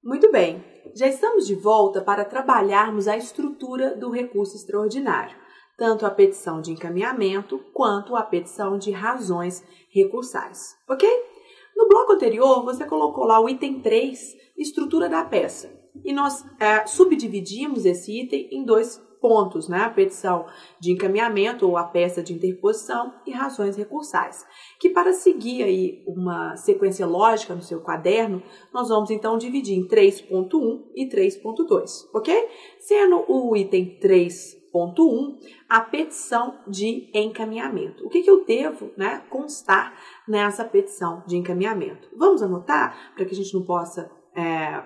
Muito bem, já estamos de volta para trabalharmos a estrutura do recurso extraordinário, tanto a petição de encaminhamento quanto a petição de razões recursais, ok? No bloco anterior, você colocou lá o item 3, estrutura da peça, e nós subdividimos esse item em dois pontos, né? A petição de encaminhamento ou a peça de interposição e razões recursais, que para seguir aí uma sequência lógica no seu caderno, nós vamos então dividir em 3.1 e 3.2, ok? Sendo o item 3.1 a petição de encaminhamento. O que eu devo, né, constar nessa petição de encaminhamento? Vamos anotar para que a gente não possa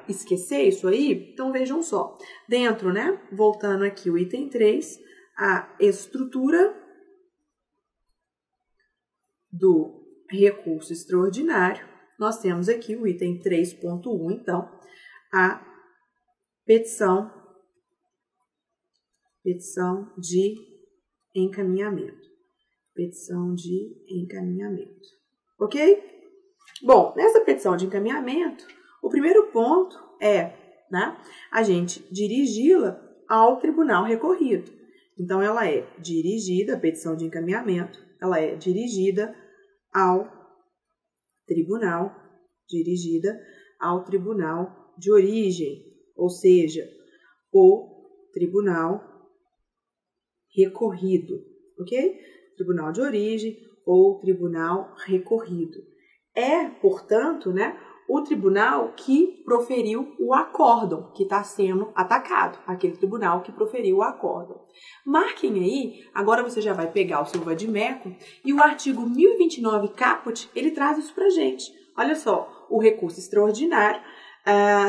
esquecer isso aí? Então vejam só, dentro, né, voltando aqui o item 3, a estrutura do recurso extraordinário, nós temos aqui o item 3.1, então, a petição de encaminhamento. Petição de encaminhamento, ok? Bom, nessa petição de encaminhamento, o primeiro ponto é, né, a gente dirigi-la ao tribunal recorrido. Então, ela é dirigida, a petição de encaminhamento, ela é dirigida ao tribunal de origem, ou seja, o tribunal recorrido, ok? Tribunal de origem ou tribunal recorrido. É, portanto, né, o tribunal que proferiu o acórdão, que está sendo atacado, aquele tribunal que proferiu o acórdão. Marquem aí, agora você já vai pegar o seu vadimeco, e o artigo 1029 caput, ele traz isso pra gente. Olha só, o recurso extraordinário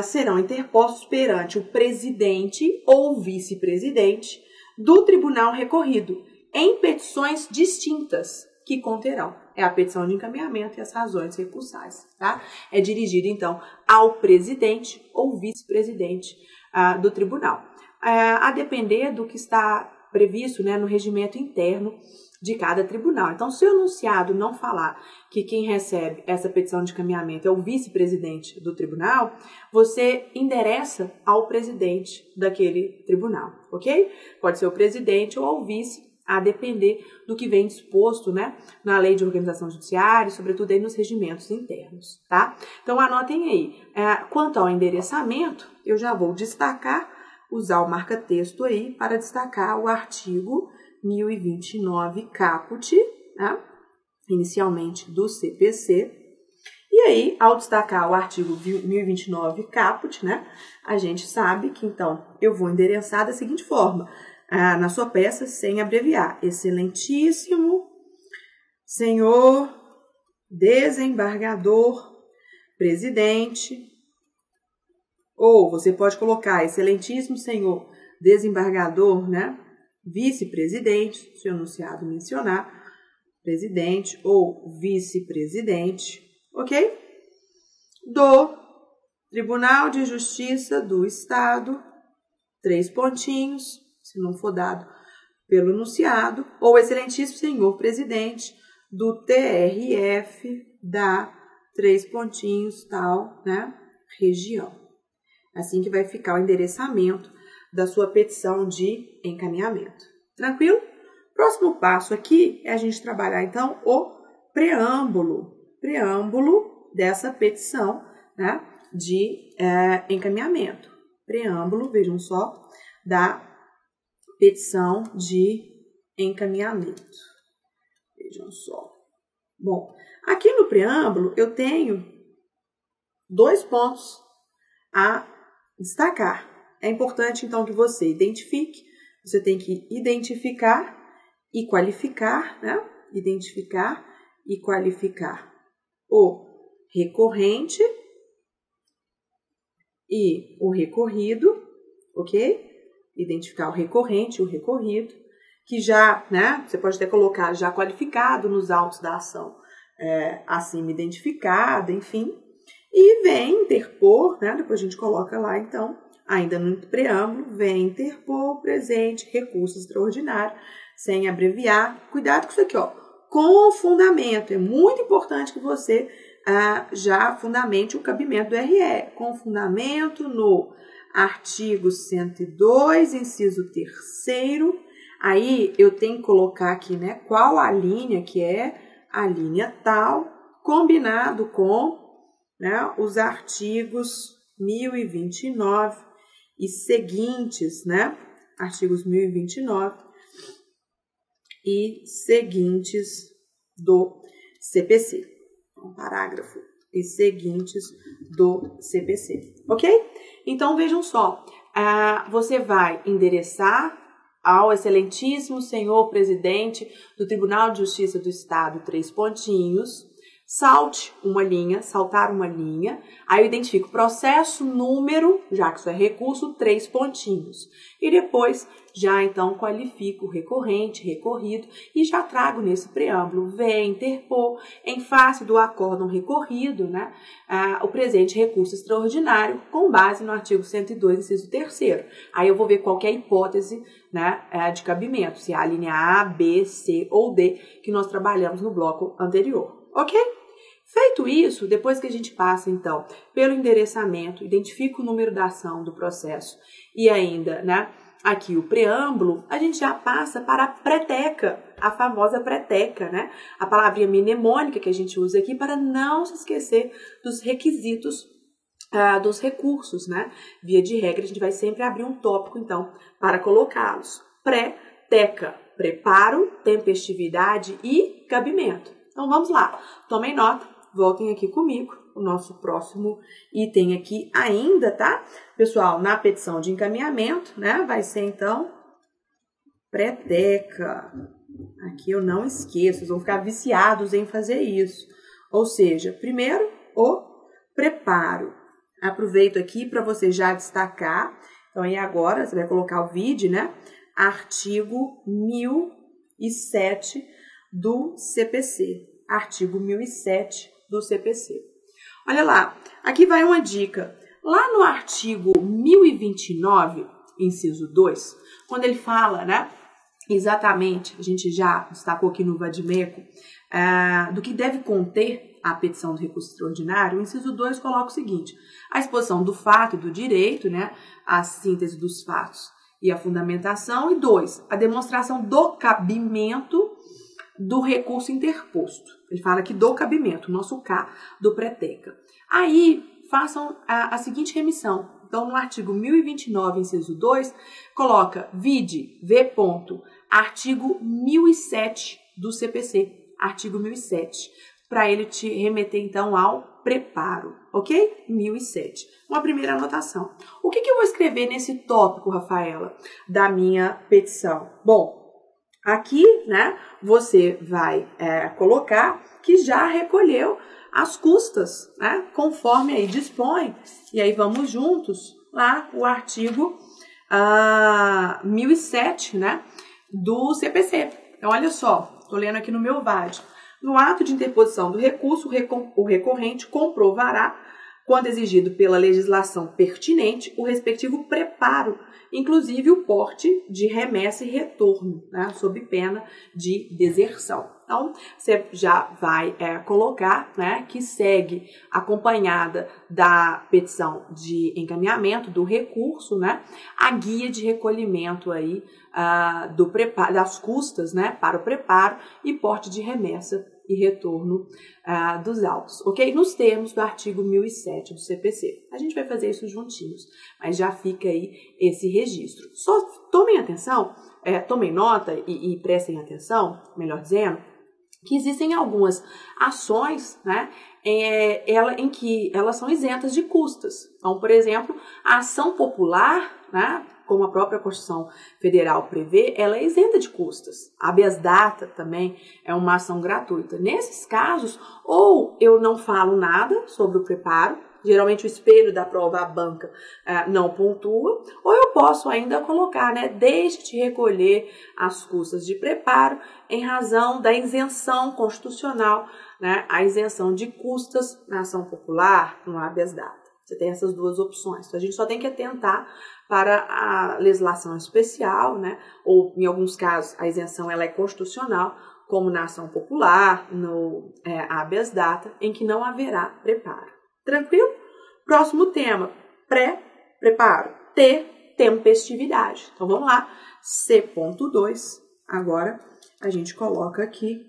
serão interpostos perante o presidente ou vice-presidente do tribunal recorrido, em petições distintas, que conterão a petição de encaminhamento e as razões recursais, tá? É dirigido, então, ao presidente ou vice-presidente do tribunal, a depender do que está previsto, né, no regimento interno de cada tribunal. Então, se o enunciado não falar que quem recebe essa petição de encaminhamento é o vice-presidente do tribunal, você endereça ao presidente daquele tribunal, ok? Pode ser o presidente ou ao vice, a depender do que vem disposto, né, na lei de organização judiciária, sobretudo aí nos regimentos internos, tá? Então, anotem aí. Quanto ao endereçamento, eu já vou destacar, usar o marca-texto aí para destacar o artigo 1029 caput, né, inicialmente do CPC. E aí, ao destacar o artigo 1029 caput, né, a gente sabe que, então, eu vou endereçar da seguinte forma: na sua peça, sem abreviar, excelentíssimo senhor desembargador presidente, ou você pode colocar excelentíssimo senhor desembargador, né, vice-presidente, se o enunciado mencionar, presidente ou vice-presidente, ok? Do Tribunal de Justiça do Estado, 3 pontinhos, se não for dado pelo enunciado, ou excelentíssimo senhor presidente do TRF da 3 pontinhos tal, né, região. Assim que vai ficar o endereçamento da sua petição de encaminhamento. Tranquilo? Próximo passo aqui é a gente trabalhar, então, o preâmbulo dessa petição, né, de encaminhamento. Preâmbulo, vejam só, da petição de encaminhamento. Vejam só. Bom, aqui no preâmbulo eu tenho 2 pontos a destacar. É importante, então, que você identifique. Você tem que identificar e qualificar, né? Identificar e qualificar o recorrente e o recorrido, ok? Identificar o recorrente e o recorrido, que já, né, você pode até colocar já qualificado nos autos da ação acima identificada, enfim, e vem interpor, né, depois a gente coloca lá, então, ainda no preâmbulo, vem interpor presente recurso extraordinário, sem abreviar. Cuidado com isso aqui, ó, com fundamento. É muito importante que você já fundamente o cabimento do RE, com fundamento no artigo 102, inciso 3º. Aí eu tenho que colocar aqui, né, qual a linha que é a linha tal, combinado com, né, os artigos 1029 e seguintes, né, artigos 1029 e seguintes do CPC. Então, parágrafo e seguintes do CPC, ok? Então, vejam só, você vai endereçar ao excelentíssimo senhor presidente do Tribunal de Justiça do Estado, 3 pontinhos, saltar uma linha, aí eu identifico processo, número, já que isso é recurso, 3 pontinhos. E depois, já então qualifico o recorrente, recorrido, e já trago nesse preâmbulo, vem interpor, em face do acórdão recorrido, né, o presente recurso extraordinário, com base no artigo 102, inciso 3º. Aí eu vou ver qual que é a hipótese, né, de cabimento, se é a linha A, B, C ou D, que nós trabalhamos no bloco anterior. Ok? Feito isso, depois que a gente passa, então, pelo endereçamento, identifica o número da ação do processo e ainda, né, aqui o preâmbulo, a gente já passa para a preteca, a famosa preteca, né, a palavrinha mnemônica que a gente usa aqui para não se esquecer dos requisitos dos recursos, né. Via de regra, a gente vai sempre abrir um tópico, então, para colocá-los. Preteca, preparo, tempestividade e cabimento. Então, vamos lá. Tomem nota, voltem aqui comigo. O nosso próximo item aqui ainda, tá? Pessoal, na petição de encaminhamento, né? Vai ser, então, preteca. Aqui eu não esqueço, vocês vão ficar viciados em fazer isso. Ou seja, primeiro, o preparo. Aproveito aqui para você já destacar. Então, aí agora, você vai colocar o vídeo, né? Artigo 1007 do CPC. Artigo 1007 do CPC. Olha lá, aqui vai uma dica. Lá no artigo 1029, inciso 2, quando ele fala, né, exatamente, a gente já destacou aqui no vadimeco, do que deve conter a petição do recurso extraordinário, o inciso 2 coloca o seguinte: a exposição do fato e do direito, né, a síntese dos fatos e a fundamentação, e 2, a demonstração do cabimento do recurso interposto. Ele fala aqui do cabimento, nosso K do preteca. Aí, façam a seguinte remissão. Então, no artigo 1029, inciso 2, coloca vide, artigo 1007 do CPC, artigo 1007, para ele te remeter, então, ao preparo, ok? 1007. Uma primeira anotação. O que eu vou escrever nesse tópico, Rafaela, da minha petição? Bom, aqui, né, você vai colocar que já recolheu as custas, né, conforme aí dispõe. E aí vamos juntos lá o artigo 1007, né, do CPC. Então, olha só, estou lendo aqui no meu VAD. No ato de interposição do recurso, o recorrente comprovará, quando exigido pela legislação pertinente, o respectivo preparo, inclusive o porte de remessa e retorno, né, sob pena de deserção. Então, você já vai colocar, né, que segue acompanhada da petição de encaminhamento do recurso, né, a guia de recolhimento aí do preparo, das custas, né, para o preparo e porte de remessa e retorno dos autos, ok? Nos termos do artigo 1007 do CPC. A gente vai fazer isso juntinhos, mas já fica aí esse registro. Só tomem atenção, tomem nota e prestem atenção, melhor dizendo, que existem algumas ações, né, em que elas são isentas de custas. Então, por exemplo, a ação popular, né, como a própria Constituição Federal prevê, ela é isenta de custas. A habeas data também é uma ação gratuita. Nesses casos, ou eu não falo nada sobre o preparo, geralmente o espelho da prova, a banca, não pontua, ou eu posso ainda colocar, né, deixe de recolher as custas de preparo em razão da isenção constitucional, né, a isenção de custas na ação popular, no habeas data. Você tem essas duas opções. Então, a gente só tem que atentar para a legislação especial, né, ou em alguns casos a isenção ela é constitucional, como na ação popular, no habeas data, em que não haverá preparo. Tranquilo? Próximo tema, preparo. T, tempestividade. Então, vamos lá. C.2, agora a gente coloca aqui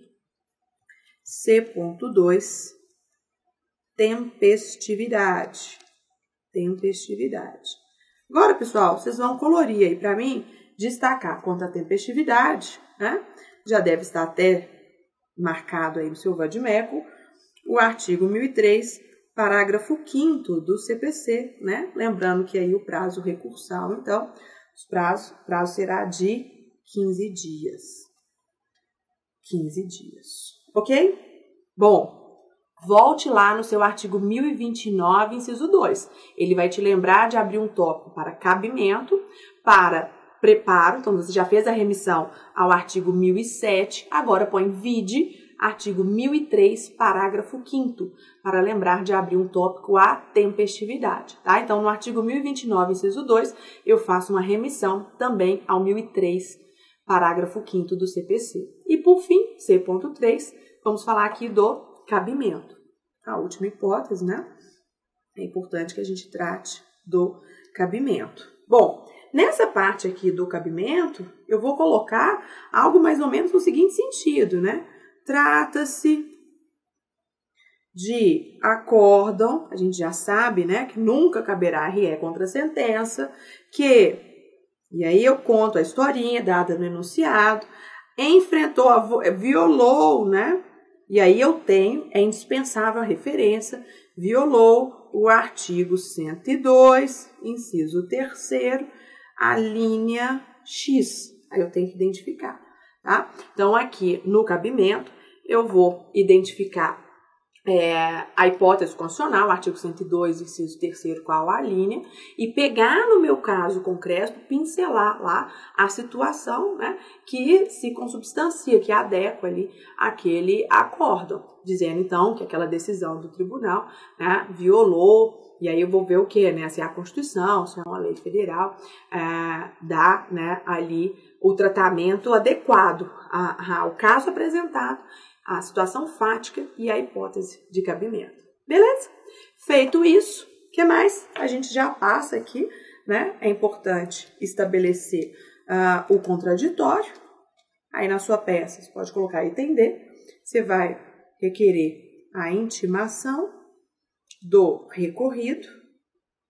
C.2, tempestividade. Tempestividade. Agora, pessoal, vocês vão colorir aí para mim, destacar quanto à tempestividade, né? Já deve estar até marcado aí no seu vadimeco, o artigo 1003, parágrafo 5º do CPC, né? Lembrando que aí o prazo recursal, então, o prazo será de 15 dias. 15 dias, ok? Bom, volte lá no seu artigo 1029, inciso 2. Ele vai te lembrar de abrir um tópico para cabimento, para preparo, então você já fez a remissão ao artigo 1007, agora põe vide, artigo 1003, parágrafo 5º, para lembrar de abrir um tópico a tempestividade, tá? Então, no artigo 1029, inciso 2, eu faço uma remissão também ao 1003, parágrafo 5º do CPC. E, por fim, C.3, vamos falar aqui do cabimento. A última hipótese, né? É importante que a gente trate do cabimento. Bom, nessa parte aqui do cabimento, eu vou colocar algo mais ou menos no seguinte sentido, né? Trata-se de acórdão, a gente já sabe, né, que nunca caberá RE contra a sentença, e aí eu conto a historinha dada no enunciado, violou, né, e aí eu tenho, é indispensável a referência, violou o artigo 102, inciso 3º, a linha X, aí eu tenho que identificar, tá? Então, aqui no cabimento, eu vou identificar a hipótese constitucional, artigo 102, inciso 3º, qual a linha, e pegar no meu caso concreto, pincelar lá a situação, né, que se consubstancia, que adequa ali aquele acórdão, dizendo então que aquela decisão do tribunal, né, violou, e aí eu vou ver o que, né, se é a Constituição, se é uma lei federal, dá, né, ali o tratamento adequado ao caso apresentado, a situação fática e a hipótese de cabimento. Beleza? Feito isso, o que mais? A gente já passa aqui, né? É importante estabelecer o contraditório. Aí na sua peça, você pode colocar item D. Você vai requerer a intimação do recorrido,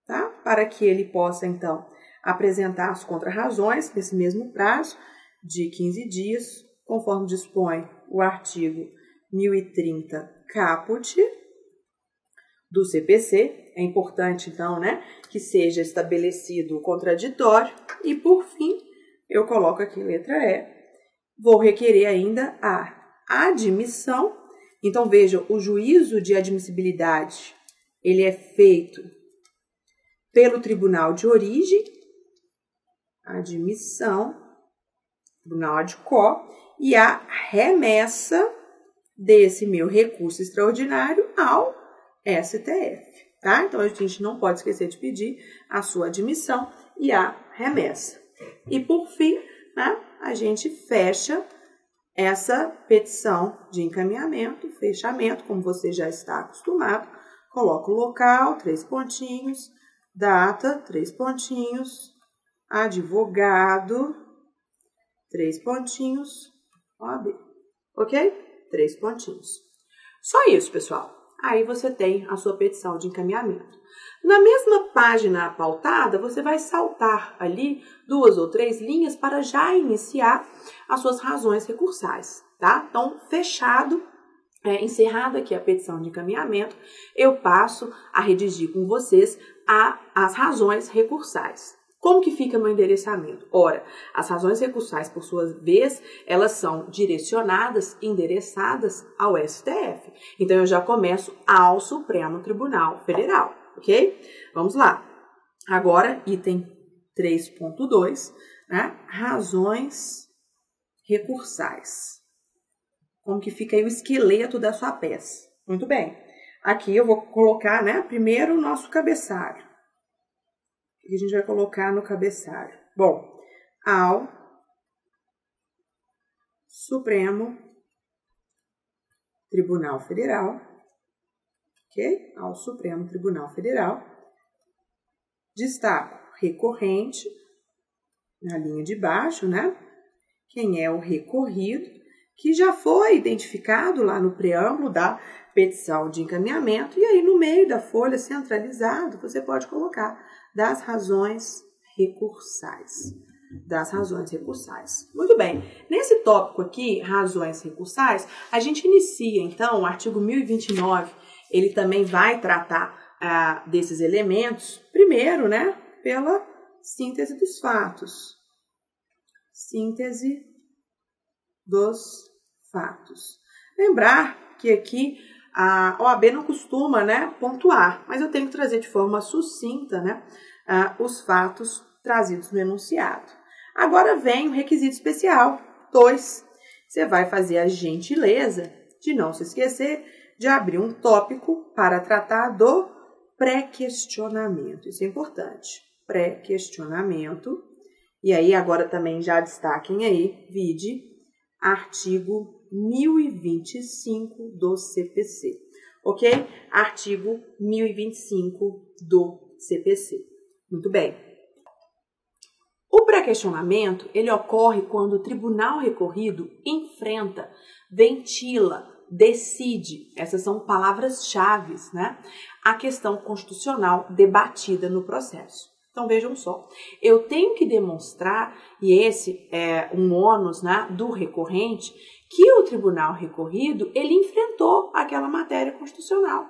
tá? Para que ele possa, então, apresentar as contrarrazões nesse mesmo prazo de 15 dias, conforme dispõe o artigo 1030 caput do CPC. É importante, então, né, que seja estabelecido o contraditório. E, por fim, eu coloco aqui letra E. Vou requerer ainda a admissão. Então, veja, o juízo de admissibilidade, ele é feito pelo tribunal de origem, admissão, tribunal ad quo, e a remessa desse meu recurso extraordinário ao STF, tá? Então, a gente não pode esquecer de pedir a sua admissão e a remessa. E, por fim, né, a gente fecha essa petição de encaminhamento, fechamento, como você já está acostumado. Coloca o local, 3 pontinhos, data, 3 pontinhos, advogado, 3 pontinhos, OAB, ok? 3 pontinhos. Só isso, pessoal. Aí você tem a sua petição de encaminhamento. Na mesma página pautada, você vai saltar ali 2 ou 3 linhas para já iniciar as suas razões recursais, tá? Então, fechado, encerrada aqui a petição de encaminhamento, eu passo a redigir com vocês as razões recursais. Como que fica meu endereçamento? Ora, as razões recursais, por sua vez, elas são direcionadas, endereçadas ao STF. Então, eu já começo ao Supremo Tribunal Federal, ok? Vamos lá. Agora, item 3.2, né? Razões recursais. Como que fica aí o esqueleto da sua peça? Muito bem. Aqui eu vou colocar, né, primeiro o nosso cabeçalho. Que a gente vai colocar no cabeçalho? Bom, ao Supremo Tribunal Federal, ok? Ao Supremo Tribunal Federal. Destaco recorrente, na linha de baixo, né? Quem é o recorrido, que já foi identificado lá no preâmbulo da petição de encaminhamento, e aí no meio da folha centralizado você pode colocar das razões recursais. Das razões recursais. Muito bem, nesse tópico aqui, razões recursais, a gente inicia então o artigo 1029, ele também vai tratar desses elementos, primeiro, né, pela síntese dos fatos. Síntese dos fatos. Lembrar que aqui a OAB não costuma, né, pontuar, mas eu tenho que trazer de forma sucinta, né, os fatos trazidos no enunciado. Agora vem o requisito especial 2. Você vai fazer a gentileza de não se esquecer de abrir um tópico para tratar do pré-questionamento. Isso é importante. Pré-questionamento. E aí agora também já destaquem aí, vide artigo 1025 do CPC. Ok? Artigo 1025 do CPC. Muito bem. O pré-questionamento, ele ocorre quando o tribunal recorrido enfrenta, ventila, decide, essas são palavras-chave, né? A questão constitucional debatida no processo. Então, vejam só, eu tenho que demonstrar, e esse é um ônus, né, do recorrente, que o tribunal recorrido, ele enfrentou aquela matéria constitucional.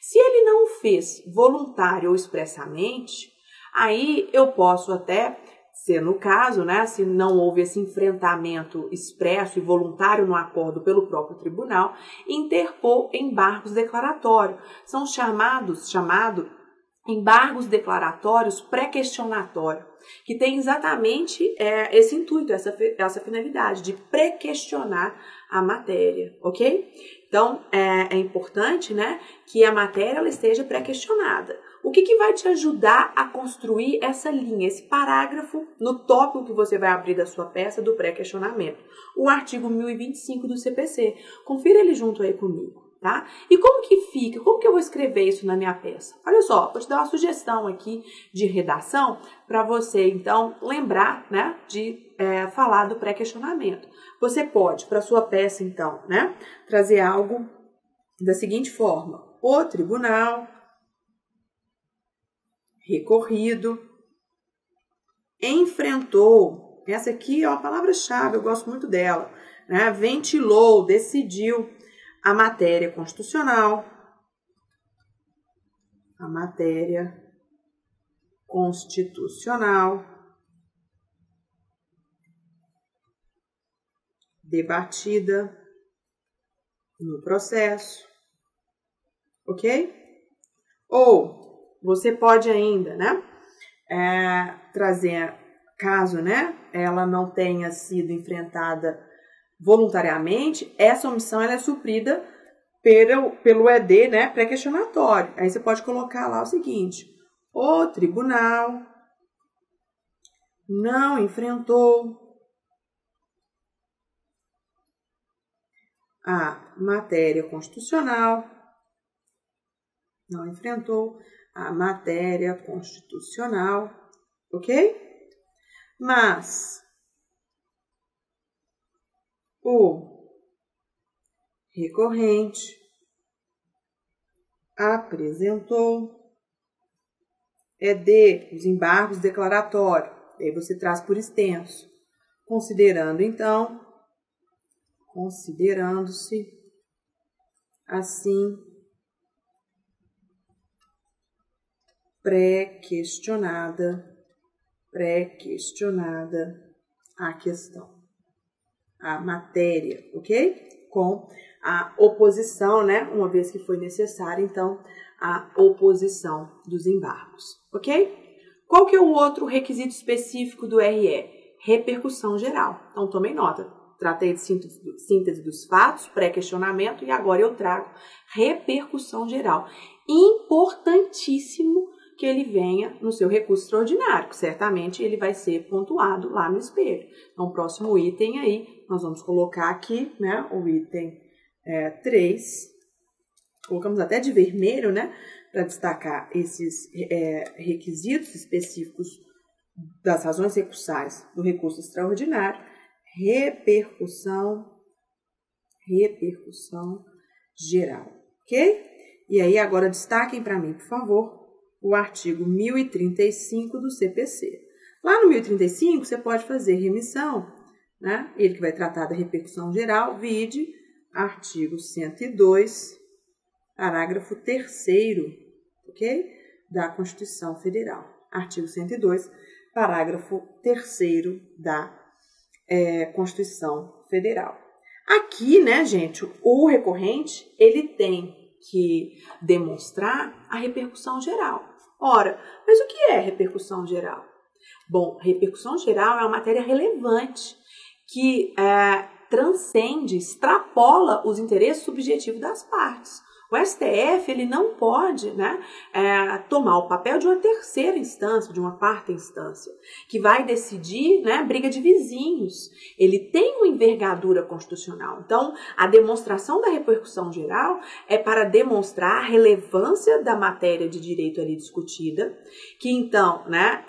Se ele não o fez voluntário ou expressamente, aí eu posso até ser no caso, né, se não houve esse enfrentamento expresso e voluntário no acordo pelo próprio tribunal, interpor embargos declaratórios. São chamados embargos declaratórios pré-questionatórios, que tem exatamente esse intuito, essa finalidade de pré-questionar a matéria, ok? Então, é importante, né, que a matéria ela esteja pré-questionada. O que vai te ajudar a construir essa linha, esse parágrafo no tópico que você vai abrir da sua peça do pré-questionamento? O artigo 1025 do CPC. Confira ele junto aí comigo, tá? E como que fica? Como que eu vou escrever isso na minha peça? Olha só, vou te dar uma sugestão aqui de redação para você, então, lembrar, né, de falar do pré-questionamento. Você pode, para sua peça, então, né, trazer algo da seguinte forma. O tribunal recorrido enfrentou, essa aqui é uma palavra-chave, eu gosto muito dela, né? Ventilou, decidiu a matéria constitucional, debatida no processo, ok? Ou você pode ainda, né, trazer, caso, né, ela não tenha sido enfrentada voluntariamente, essa omissão ela é suprida pelo ED, né, pré-questionatório. Aí você pode colocar lá o seguinte: o tribunal não enfrentou a matéria constitucional, ok? Mas o recorrente apresentou os embargos declaratórios. Aí você traz por extenso, considerando-se assim pré-questionada a questão, a matéria, ok? Com a oposição, né? Uma vez que foi necessária, então, a oposição dos embargos, ok? Qual que é o outro requisito específico do RE? Repercussão geral. Então, tomem nota. Tratei de síntese dos fatos, pré-questionamento, e agora eu trago repercussão geral. Importantíssimo que ele venha no seu recurso extraordinário, que certamente ele vai ser pontuado lá no espelho. Então, o próximo item aí, nós vamos colocar aqui, né, o item 3, colocamos até de vermelho, né, para destacar esses requisitos específicos das razões recursais do recurso extraordinário, repercussão geral, ok? E aí agora destaquem para mim, por favor, o artigo 1035 do CPC. Lá no 1035 você pode fazer remissão, né? Ele que vai tratar da repercussão geral, vide artigo 102, parágrafo 3º, ok? Da Constituição Federal. Artigo 102, parágrafo 3º da Constituição Federal. Aqui, né, gente, o recorrente, ele tem que demonstrar a repercussão geral. Ora, mas o que é repercussão geral? Bom, repercussão geral é uma matéria relevante que transcende, extrapola os interesses subjetivos das partes. O STF ele não pode, né, tomar o papel de uma terceira instância, de uma quarta instância, que vai decidir, né, briga de vizinhos. Ele tem uma envergadura constitucional. Então, a demonstração da repercussão geral é para demonstrar a relevância da matéria de direito ali discutida, que então, né,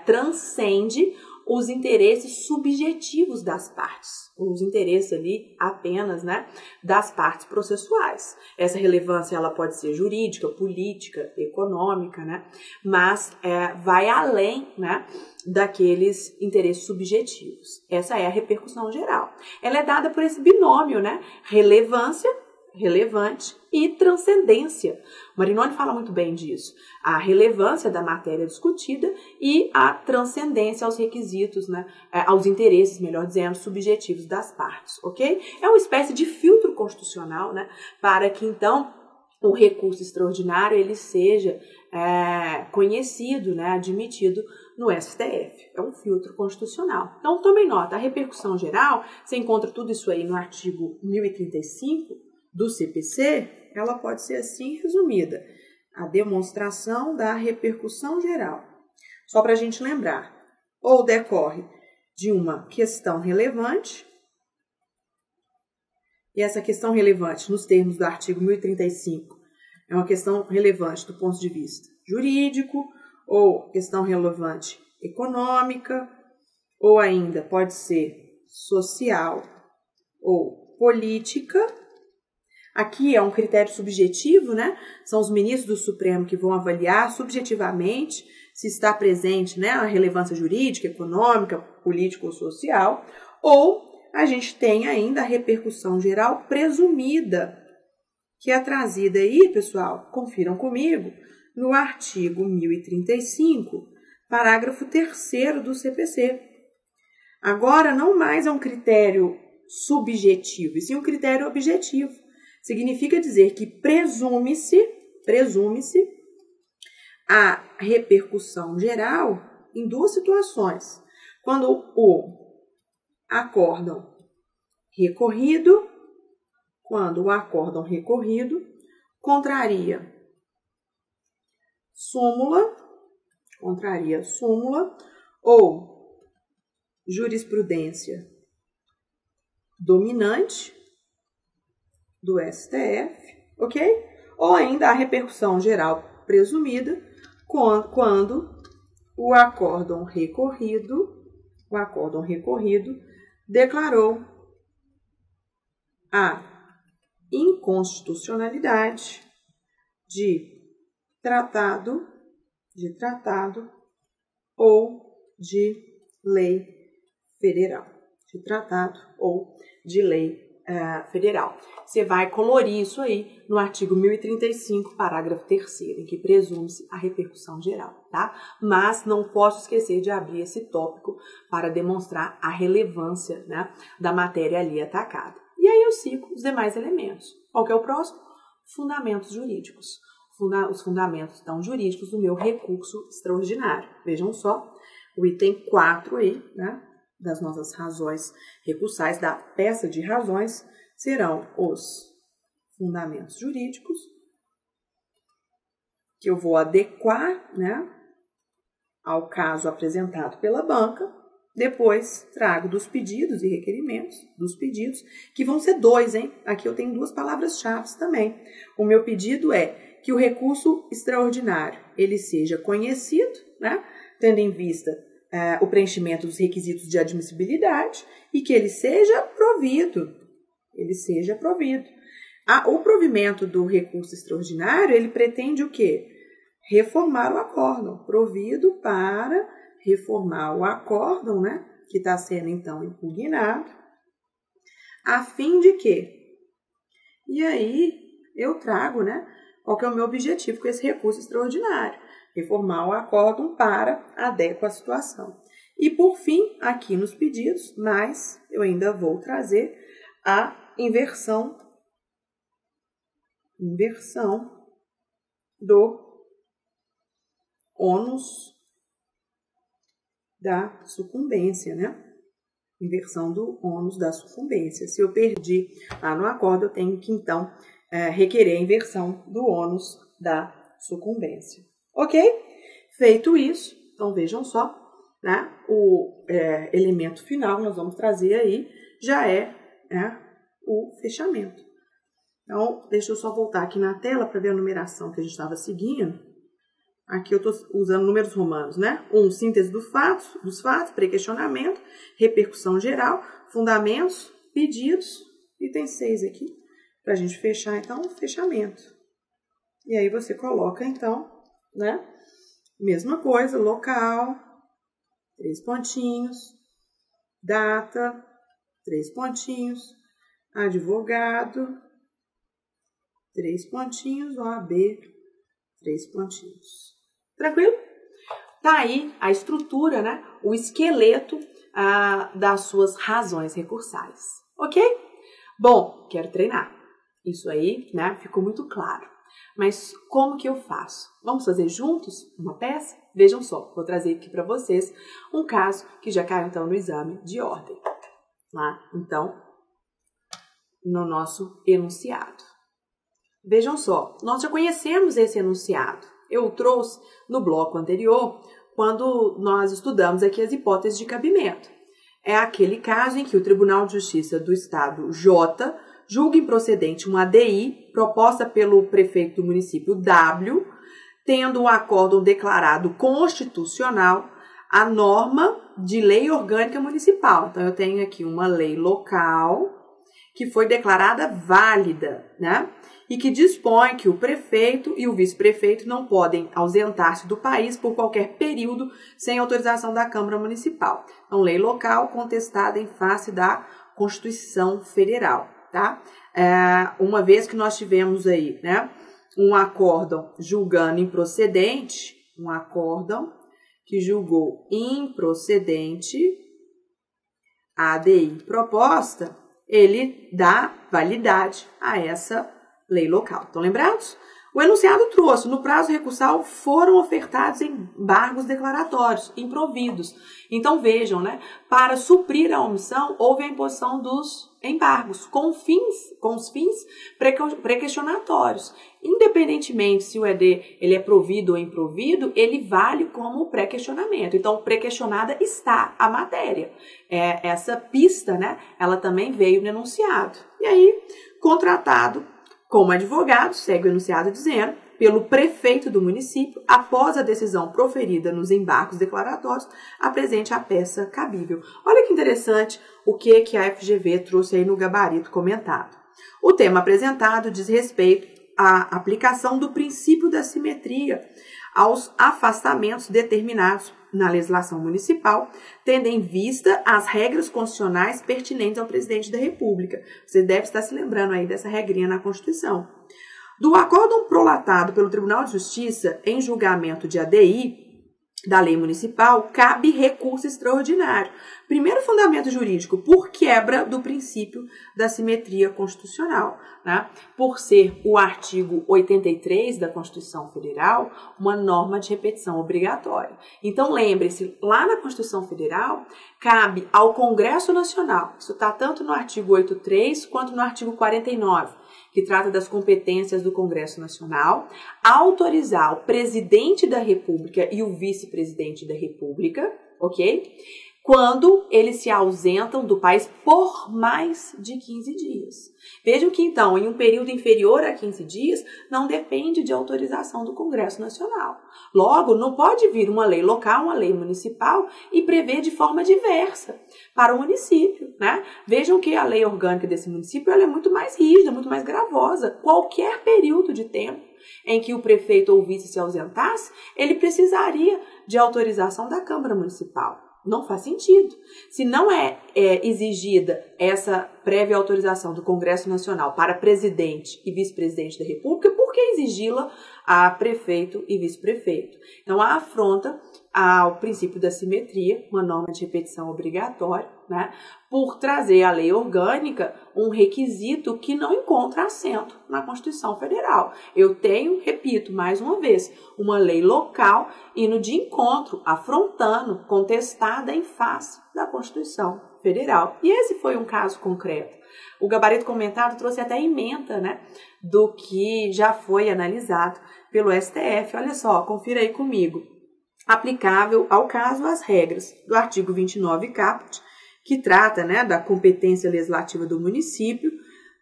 transcende os interesses subjetivos das partes, os interesses ali apenas, né, das partes processuais. Essa relevância ela pode ser jurídica, política, econômica, né, mas vai além, né, daqueles interesses subjetivos. Essa é a repercussão geral. Ela é dada por esse binômio, né, relevante e transcendência. Marinoni fala muito bem disso. A relevância da matéria discutida e a transcendência aos requisitos, né, aos interesses, melhor dizendo, subjetivos das partes, ok? É uma espécie de filtro constitucional, né, para que então o recurso extraordinário ele seja conhecido, né, admitido no STF. É um filtro constitucional. Então, tomem nota, a repercussão geral, você encontra tudo isso aí no artigo 1035 do CPC, ela pode ser assim resumida: a demonstração da repercussão geral. Só para a gente lembrar, ou decorre de uma questão relevante, e essa questão relevante, nos termos do artigo 1035, é uma questão relevante do ponto de vista jurídico, ou questão relevante econômica, ou ainda pode ser social ou política. Aqui é um critério subjetivo, né? São os ministros do Supremo que vão avaliar subjetivamente se está presente, né, a relevância jurídica, econômica, política ou social. Ou a gente tem ainda a repercussão geral presumida, que é trazida aí, pessoal, confiram comigo, no artigo 1035, parágrafo 3º do CPC. Agora, não mais é um critério subjetivo, e sim um critério objetivo. Significa dizer que presume-se a repercussão geral em duas situações. Quando o acórdão recorrido contraria súmula ou jurisprudência dominante do STF, ok? Ou ainda a repercussão geral presumida quando o acórdão recorrido declarou a inconstitucionalidade de tratado ou de lei federal. Federal. Você vai colorir isso aí no artigo 1035, parágrafo 3º, em que presume-se a repercussão geral, tá? Mas não posso esquecer de abrir esse tópico para demonstrar a relevância, né, da matéria ali atacada. E aí eu sigo os demais elementos. Qual que é o próximo? Fundamentos jurídicos. Os fundamentos, então, jurídicos do meu recurso extraordinário. Vejam só, o item 4 aí, né, das nossas razões recursais, da peça de razões, serão os fundamentos jurídicos, que eu vou adequar, né, ao caso apresentado pela banca, depois trago dos pedidos e requerimentos, dos pedidos, que vão ser 2, hein? Aqui eu tenho 2 palavras-chave também. O meu pedido é que o recurso extraordinário, ele seja conhecido, né? Tendo em vista o preenchimento dos requisitos de admissibilidade e que ele seja provido. O provimento do recurso extraordinário, ele pretende o quê? Reformar o acórdão, provido para reformar o acórdão, né, que está sendo, então, impugnado, a fim de quê? E aí, eu trago, né, qual que é o meu objetivo com esse recurso extraordinário? Reformar o acórdão para adequar a situação. E, por fim, aqui nos pedidos, mas eu ainda vou trazer a inversão do ônus da sucumbência, né? Inversão do ônus da sucumbência. Se eu perdi lá no acórdão, eu tenho que, então, requerer a inversão do ônus da sucumbência. Ok? Feito isso, então vejam só, né? O elemento final que nós vamos trazer aí já é o fechamento. Então, deixa eu só voltar aqui na tela para ver a numeração que a gente estava seguindo. Aqui eu estou usando números romanos, né? 1, síntese dos fatos, pré-questionamento, repercussão geral, fundamentos, pedidos, e tem 6 aqui, para a gente fechar, então, o fechamento. E aí você coloca, então, né? Mesma coisa, local, 3 pontinhos, data, 3 pontinhos, advogado, 3 pontinhos, OAB, 3 pontinhos. Tranquilo? Tá aí a estrutura, né? O esqueleto das suas razões recursais. Ok? Bom, quero treinar. Isso aí, né? Ficou muito claro. Mas como que eu faço? Vamos fazer juntos uma peça? Vejam só, vou trazer aqui para vocês um caso que já caiu, então, no exame de ordem. Lá, então, no nosso enunciado. Vejam só, nós já conhecemos esse enunciado. Eu o trouxe no bloco anterior, quando nós estudamos aqui as hipóteses de cabimento. É aquele caso em que o Tribunal de Justiça do Estado J julga improcedente uma ADI proposta pelo prefeito do município W, tendo o acórdão declarado constitucional a norma de lei orgânica municipal. Então, eu tenho aqui uma lei local que foi declarada válida, né? E que dispõe que o prefeito e o vice-prefeito não podem ausentar-se do país por qualquer período sem autorização da Câmara Municipal. Então, lei local contestada em face da Constituição Federal, tá? Uma vez que nós tivemos aí, né, um acórdão julgando improcedente, um acórdão que julgou improcedente a ADI proposta, ele dá validade a essa lei local. Estão lembrados? O enunciado trouxe, no prazo recursal, foram ofertados embargos declaratórios, improvidos. Então, vejam, né? Para suprir a omissão, houve a imposição dos embargos, com os fins pré-questionatórios. Independentemente se o ED ele é provido ou improvido, ele vale como pré-questionamento. Então, pré-questionada está a matéria. Essa pista, né? Ela também veio no enunciado. E aí, contratado como advogado, segue o enunciado dizendo, pelo prefeito do município, após a decisão proferida nos embargos declaratórios, apresente a peça cabível. Olha que interessante o que a FGV trouxe aí no gabarito comentado. O tema apresentado diz respeito à aplicação do princípio da simetria aos afastamentos determinados na legislação municipal, tendo em vista as regras constitucionais pertinentes ao presidente da República. Você deve estar se lembrando aí dessa regrinha na Constituição. Do acórdão prolatado pelo Tribunal de Justiça em julgamento de ADI da lei municipal, cabe recurso extraordinário. Primeiro fundamento jurídico, por quebra do princípio da simetria constitucional, né? Por ser o artigo 83 da Constituição Federal uma norma de repetição obrigatória. Então, lembre-se, lá na Constituição Federal, cabe ao Congresso Nacional, isso está tanto no artigo 83 quanto no artigo 49, que trata das competências do Congresso Nacional, autorizar o presidente da República e o vice-presidente da República, ok? quando eles se ausentam do país por mais de 15 dias. Vejam que, então, em um período inferior a 15 dias, não depende de autorização do Congresso Nacional. Logo, não pode vir uma lei local, uma lei municipal e prever de forma diversa para o município, né? Vejam que a lei orgânica desse município ela é muito mais rígida, muito mais gravosa. Qualquer período de tempo em que o prefeito ou vice se ausentasse, ele precisaria de autorização da Câmara Municipal. Não faz sentido. Se não é exigida essa prévia autorização do Congresso Nacional para presidente e vice-presidente da República, por que exigi-la a prefeito e vice-prefeito? Então, a afronta ao princípio da simetria, uma norma de repetição obrigatória, né, por trazer à lei orgânica um requisito que não encontra assento na Constituição Federal. Eu tenho, repito, mais uma vez, uma lei local indo de encontro, afrontando, contestada em face da Constituição Federal. E esse foi um caso concreto. O gabarito comentado trouxe até ementa, né, do que já foi analisado pelo STF. Olha só, confira aí comigo. Aplicável ao caso as regras do artigo 29 caput, que trata, né, da competência legislativa do município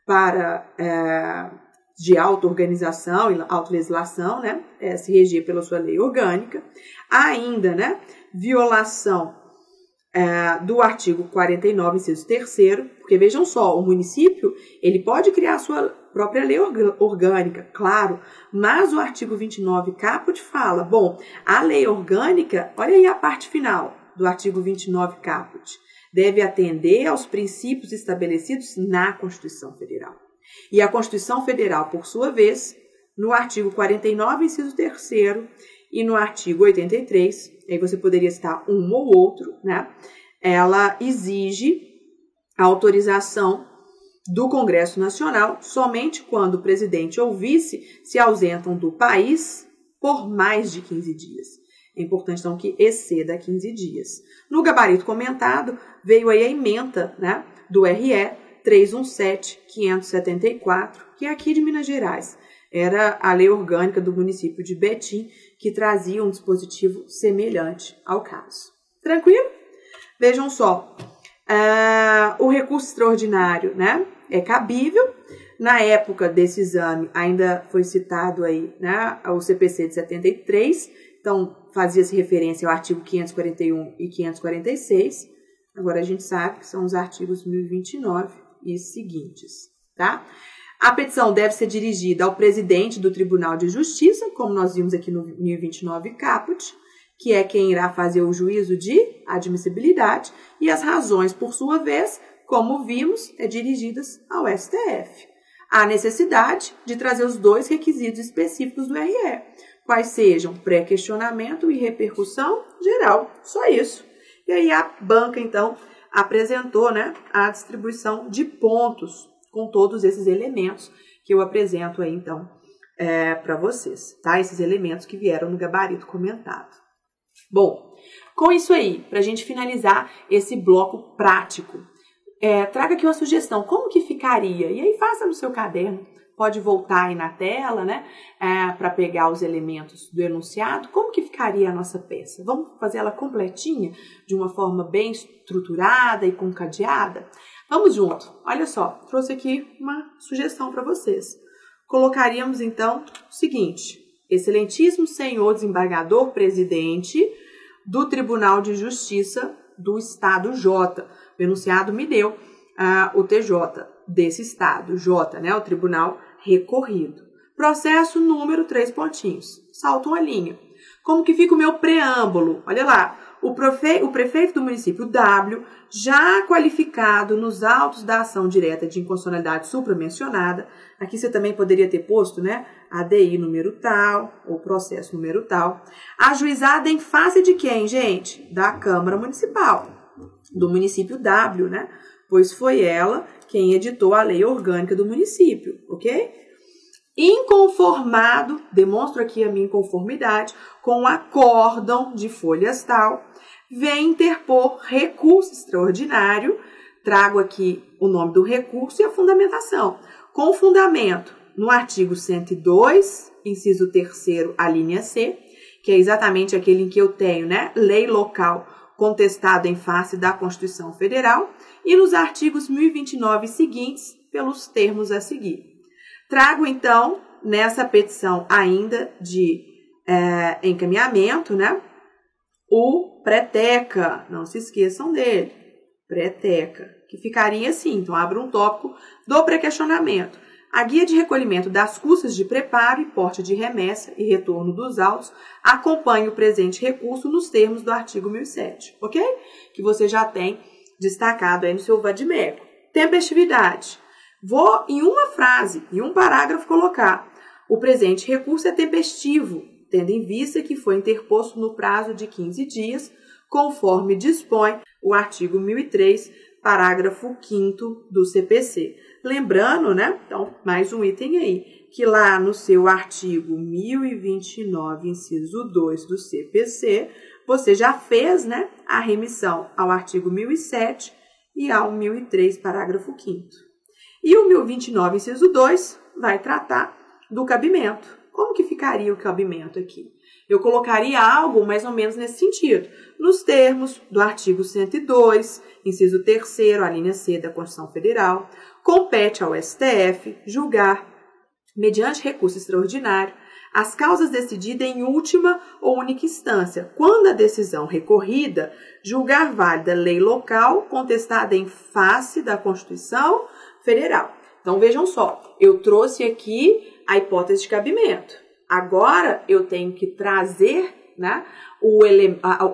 para de auto-organização e auto-legislação, né, se reger pela sua lei orgânica. Há ainda, né, violação do artigo 49, inciso 3º, porque vejam só, o município ele pode criar a sua própria lei orgânica, claro, mas o artigo 29 caput fala, bom, a lei orgânica, olha aí a parte final do artigo 29 caput, deve atender aos princípios estabelecidos na Constituição Federal. E a Constituição Federal, por sua vez, no artigo 49, inciso 3º, e no artigo 83, aí você poderia citar um ou outro, né? Ela exige a autorização do Congresso Nacional somente quando o presidente ou vice se ausentam do país por mais de 15 dias. É importante, então, que exceda 15 dias. No gabarito comentado, veio aí a ementa, né, do RE 317-574, que é aqui de Minas Gerais. Era a lei orgânica do município de Betim, que trazia um dispositivo semelhante ao caso. Tranquilo? Vejam só, o recurso extraordinário, né, é cabível. Na época desse exame, ainda foi citado aí, né, o CPC de 73, então fazia-se referência ao artigo 541 e 546. Agora a gente sabe que são os artigos 1029 e seguintes, tá? A petição deve ser dirigida ao presidente do Tribunal de Justiça, como nós vimos aqui no 1029 caput, que é quem irá fazer o juízo de admissibilidade, e as razões, por sua vez, como vimos, dirigidas ao STF. Há necessidade de trazer os dois requisitos específicos do RE, quais sejam pré-questionamento e repercussão geral, só isso. E aí a banca, então, apresentou, né, a distribuição de pontos com todos esses elementos que eu apresento aí, então, para vocês, tá? Esses elementos que vieram no gabarito comentado. Bom, com isso aí, para a gente finalizar esse bloco prático, traga aqui uma sugestão, como que ficaria? E aí faça no seu caderno, pode voltar aí na tela, né, para pegar os elementos do enunciado, como que ficaria a nossa peça? Vamos fazer ela completinha, de uma forma bem estruturada e concadeada? Vamos junto. Olha só, trouxe aqui uma sugestão para vocês. Colocaríamos, então, o seguinte: excelentíssimo senhor desembargador presidente do Tribunal de Justiça do Estado J. O enunciado me deu o TJ desse Estado, J, né, o Tribunal Recorrido. Processo número 3 pontinhos. Salta uma linha. Como que fica o meu preâmbulo? Olha lá. O prefeito do município W, já qualificado nos autos da ação direta de inconstitucionalidade supramencionada, aqui você também poderia ter posto, né, ADI número tal, ou processo número tal, ajuizada em face de quem, gente? Da Câmara Municipal, do município W, né, pois foi ela quem editou a lei orgânica do município, ok? Inconformado, demonstro aqui a minha inconformidade com o acórdão de folhas tal, vem interpor recurso extraordinário, trago aqui o nome do recurso e a fundamentação, com fundamento no artigo 102, inciso 3º, a linha C, que é exatamente aquele em que eu tenho, né, lei local contestado em face da Constituição Federal, e nos artigos 1029 seguintes, pelos termos a seguir. Trago, então, nessa petição ainda de encaminhamento, né, o Preteca, não se esqueçam dele, Preteca, que ficaria assim, então abro um tópico do pré-questionamento. A guia de recolhimento das custas de preparo e porte de remessa e retorno dos autos acompanha o presente recurso nos termos do artigo 1007, ok? Que você já tem destacado aí no seu vadimédico. Tempestividade. Vou, em uma frase, em um parágrafo, colocar: o presente recurso é tempestivo, tendo em vista que foi interposto no prazo de 15 dias, conforme dispõe o artigo 1003, parágrafo 5º do CPC. Lembrando, né, então, mais um item aí, que lá no seu artigo 1029, inciso 2 do CPC, você já fez, né, a remissão ao artigo 1007 e ao 1003, parágrafo 5º. E o 1029, inciso 2, vai tratar do cabimento. Como que ficaria o cabimento aqui? Eu colocaria algo mais ou menos nesse sentido. Nos termos do artigo 102, inciso 3º, a linha C da Constituição Federal, compete ao STF julgar, mediante recurso extraordinário, as causas decididas em última ou única instância, quando a decisão recorrida julgar válida lei local contestada em face da Constituição Federal. Então, vejam só, eu trouxe aqui a hipótese de cabimento. Agora, eu tenho que trazer, né,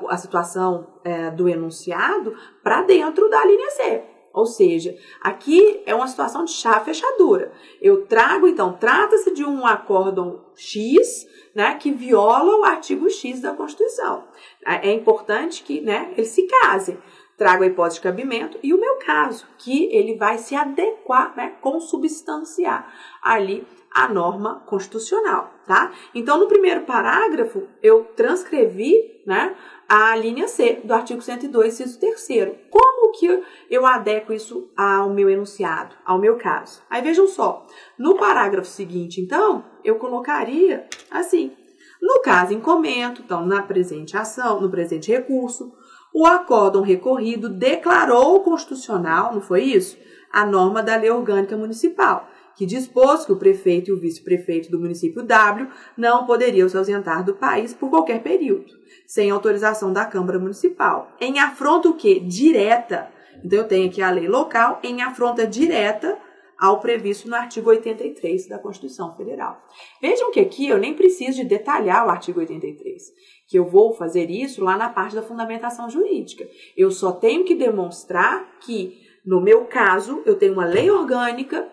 a situação do enunciado para dentro da linha C. Ou seja, aqui é uma situação de chave-fechadura. Eu trago, então, trata-se de um acórdão X, né, que viola o artigo X da Constituição. É importante que, né, eles se casem. Trago a hipótese de cabimento e o meu caso, que ele vai se adequar, né, consubstanciar ali a norma constitucional, tá? Então, no primeiro parágrafo, eu transcrevi, né, a linha C do artigo 102, inciso 3º. Como que eu adequo isso ao meu enunciado, ao meu caso? Aí, vejam só, no parágrafo seguinte, então, eu colocaria assim: no caso em comento, então, na presente ação, no presente recurso, o acórdão recorrido declarou constitucional, não foi isso? A norma da Lei Orgânica Municipal, que dispôs que o prefeito e o vice-prefeito do município W não poderiam se ausentar do país por qualquer período, sem autorização da Câmara Municipal. Em afronta o quê? Direta. Então, eu tenho aqui a lei local em afronta direta ao previsto no artigo 83 da Constituição Federal. Vejam que aqui eu nem preciso de detalhar o artigo 83, que eu vou fazer isso lá na parte da fundamentação jurídica. Eu só tenho que demonstrar que, no meu caso, eu tenho uma lei orgânica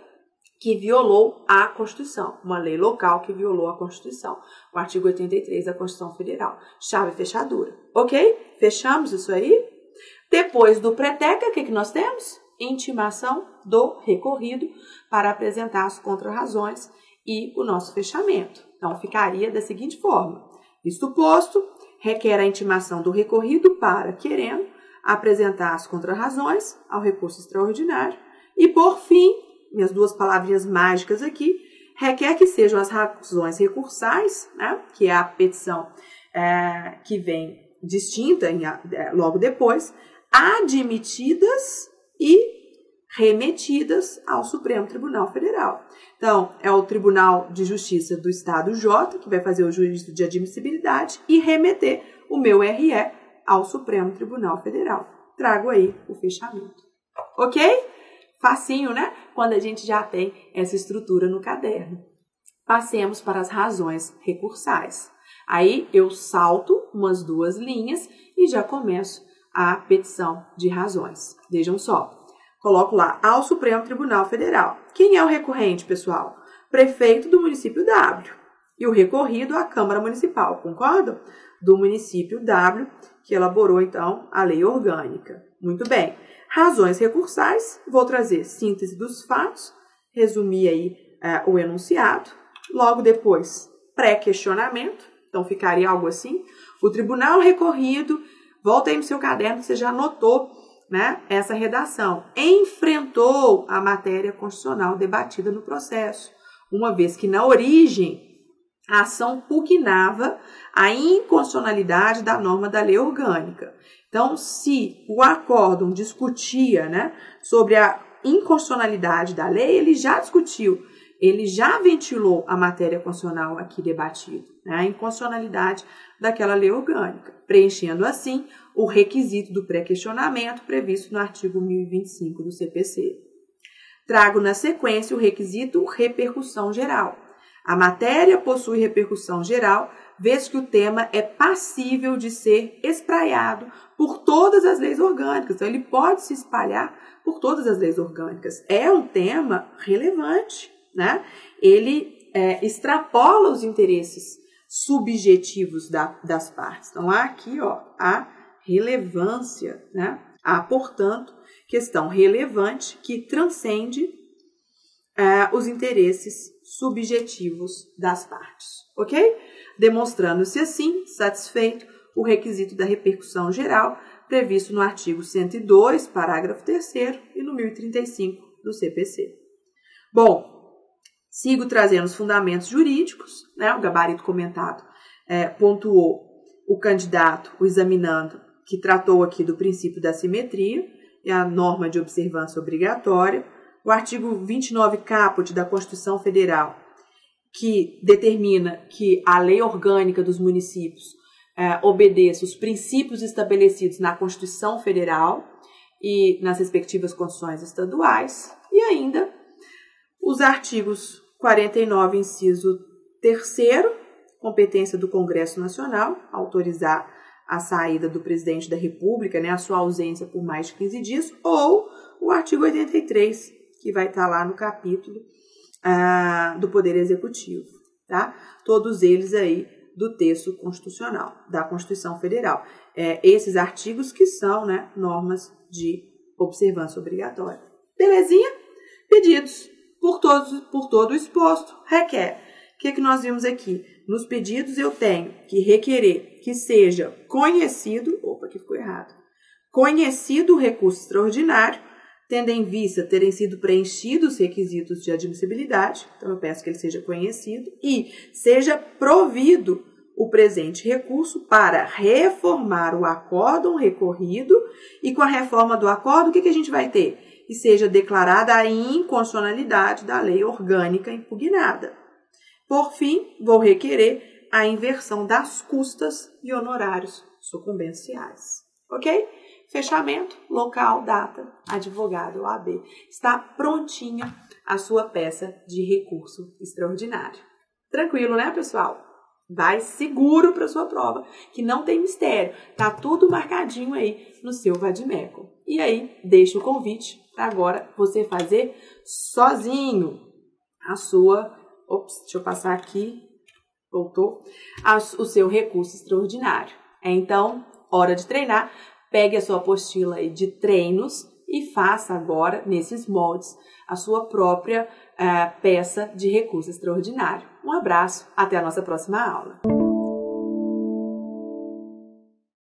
que violou a Constituição, uma lei local que violou a Constituição, o artigo 83 da Constituição Federal. Chave e fechadura, ok? Fechamos isso aí? Depois do Preteca, o que nós temos? Intimação do recorrido para apresentar as contrarrazões e o nosso fechamento. Então, ficaria da seguinte forma: isto posto, requer a intimação do recorrido para, querendo, apresentar as contrarrazões ao recurso extraordinário e, por fim, minhas duas palavrinhas mágicas aqui, requer que sejam as razões recursais, né, que é a petição que vem distinta logo depois, admitidas e remetidas ao Supremo Tribunal Federal. Então, é o Tribunal de Justiça do Estado J, que vai fazer o juízo de admissibilidade e remeter o meu RE ao Supremo Tribunal Federal. Trago aí o fechamento. Ok? Facinho, né? Quando a gente já tem essa estrutura no caderno. Passemos para as razões recursais. Aí eu salto umas 2 linhas e já começo a petição de razões. Vejam só. Coloco lá, ao Supremo Tribunal Federal. Quem é o recorrente, pessoal? Prefeito do município W. E o recorrido à Câmara Municipal, concordam? Do município W, que elaborou, então, a lei orgânica. Muito bem. Razões recursais, vou trazer síntese dos fatos, resumir aí o enunciado. Logo depois, pré-questionamento. Então, ficaria algo assim. O tribunal recorrido, volta aí no seu caderno, você já anotou, né, essa redação, enfrentou a matéria constitucional debatida no processo, uma vez que na origem a ação pugnava a inconstitucionalidade da norma da lei orgânica. Então, se o acórdão discutia, né, sobre a inconstitucionalidade da lei, ele já discutiu, ele já ventilou a matéria constitucional aqui debatida, né, a inconstitucionalidade daquela lei orgânica, preenchendo assim o requisito do pré-questionamento previsto no artigo 1025 do CPC. Trago na sequência o requisito repercussão geral. A matéria possui repercussão geral, vez que o tema é passível de ser espraiado por todas as leis orgânicas. Então, ele pode se espalhar por todas as leis orgânicas. É um tema relevante, né? Ele extrapola os interesses subjetivos das partes. Então, há aqui a relevância, né? Há, portanto, questão relevante que transcende os interesses subjetivos das partes, ok? Demonstrando-se assim satisfeito o requisito da repercussão geral previsto no artigo 102, parágrafo 3º e no 1035 do CPC. Bom, sigo trazendo os fundamentos jurídicos, né? O gabarito comentado pontuou o candidato, o examinando, que tratou aqui do princípio da simetria e a norma de observância obrigatória, o artigo 29 caput da Constituição Federal, que determina que a lei orgânica dos municípios obedeça os princípios estabelecidos na Constituição Federal e nas respectivas constituições estaduais, e ainda os artigos 49, inciso 3º, competência do Congresso Nacional, autorizar a saída do presidente da República, né, a sua ausência por mais de 15 dias, ou o artigo 83, que vai estar lá no capítulo do Poder Executivo, tá? Todos eles aí do texto constitucional, da Constituição Federal. Esses artigos que são, né, normas de observância obrigatória. Belezinha? Pedidos. Por todo o exposto, requer. O que nós vimos aqui? Nos pedidos eu tenho que requerer que seja conhecido, aqui ficou errado, conhecido o recurso extraordinário, tendo em vista terem sido preenchidos os requisitos de admissibilidade, então eu peço que ele seja conhecido, e seja provido o presente recurso para reformar o acórdão recorrido, e com a reforma do acórdão, o que a gente vai ter? E seja declarada a inconstitucionalidade da lei orgânica impugnada. Por fim, vou requerer a inversão das custas e honorários sucumbenciais. Ok? Fechamento, local, data, advogado, OAB. Está prontinha a sua peça de recurso extraordinário. Tranquilo, né, pessoal? Vai seguro para sua prova, que não tem mistério. Tá tudo marcadinho aí no seu Vadimeco. E aí, deixo o convite para agora você fazer sozinho a sua... deixa eu passar aqui. Voltou. O seu recurso extraordinário. Então, hora de treinar. Pegue a sua apostila aí de treinos e faça agora, nesses moldes, a sua própria peça de recurso extraordinário. Um abraço, até a nossa próxima aula.